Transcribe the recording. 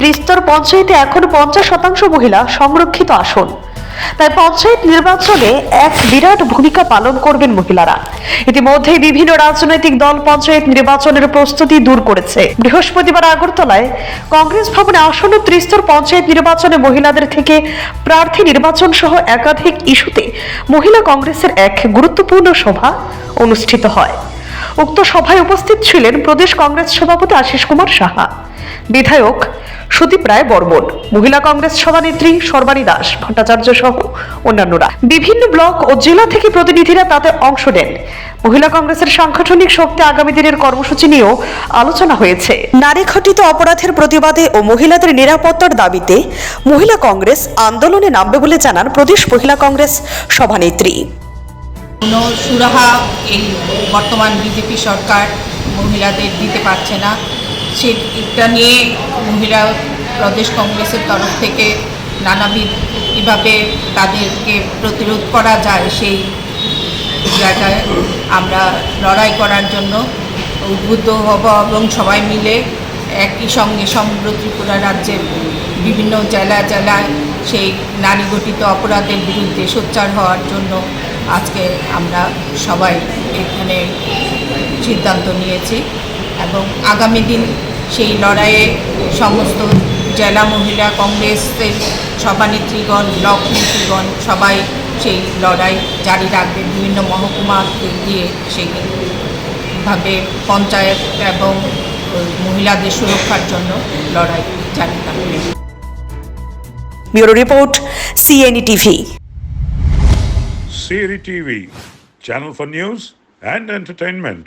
ত্রিস্তর পঞ্চায়েতে এখন 50% মহিলা সংরক্ষিত আসন। তাই পঞ্চায়েত নির্বাচনে এক বিরাট ভূমিকা পালন করবেন মহিলারা। ইতিমধ্যে বিভিন্ন রাজনৈতিক দল পঞ্চায়েত নির্বাচনের প্রস্তুতি দূর করেছে। বৃহস্পতিবার আগরতলায় কংগ্রেস ভবনে আসন্ন ত্রিস্তর পঞ্চায়েত নির্বাচনে মহিলাদের থেকে প্রার্থী নির্বাচন সহ একাধিক ইস্যুতে মহিলা কংগ্রেসের এক গুরুত্বপূর্ণ সভা অনুষ্ঠিত হয়। উক্ত সভায় উপস্থিত ছিলেন প্রদেশ কংগ্রেস সভাপতি আশিস কুমার সাহা, বিধায়ক সুদীপ রায় বর্মন, মহিলা কংগ্রেস সভানেত্রী সর্বাণী দাস ভট্টাচার্য সহ অন্যান্যরা। বিভিন্ন ব্লক ও জেলা থেকে প্রতিনিধিরা তাতে অংশ নেন। মহিলা কংগ্রেসের সাংগঠনিক শক্তি আগামী দিনের কর্মসূচি নিয়েও আলোচনা হয়েছে। নারী ঘটিত অপরাধের প্রতিবাদে ও মহিলাদের নিরাপত্তার দাবিতে মহিলা কংগ্রেস আন্দোলনে নামবে বলে জানান প্রদেশ মহিলা কংগ্রেস সভানেত্রী। সুরাহা এই বর্তমান বিজেপি সরকার মহিলাদের দিতে পারছে না, সেটা নিয়ে মহিলা প্রদেশ কংগ্রেসের তরফ থেকে নানাবিধভাবে তাদেরকে প্রতিরোধ করা যায় সেই জায়গায় আমরা লড়াই করার জন্য উদ্বুদ্ধ হব এবং সবাই মিলে একই সঙ্গে সমগ্র ত্রিপুরা রাজ্যের বিভিন্ন জেলায় সেই নারী গঠিত অপরাধের বিরুদ্ধে সোচ্চার হওয়ার জন্য আজকে আমরা সবাই এখানে সিদ্ধান্ত নিয়েছি এবং আগামী দিন সেই লড়াইয়ে সমস্ত জেলা মহিলা কংগ্রেসের সভানেত্রীগণ, ব্লক নেত্রীগণ সবাই সেই লড়াই জারি রাখবে। বিভিন্ন মহকুমাকে দিয়ে সেইভাবে পঞ্চায়েত এবং মহিলাদের সুরক্ষার জন্য লড়াই জারি রাখবে। Bureau report, CNE TV. CNE TV, channel for news and entertainment.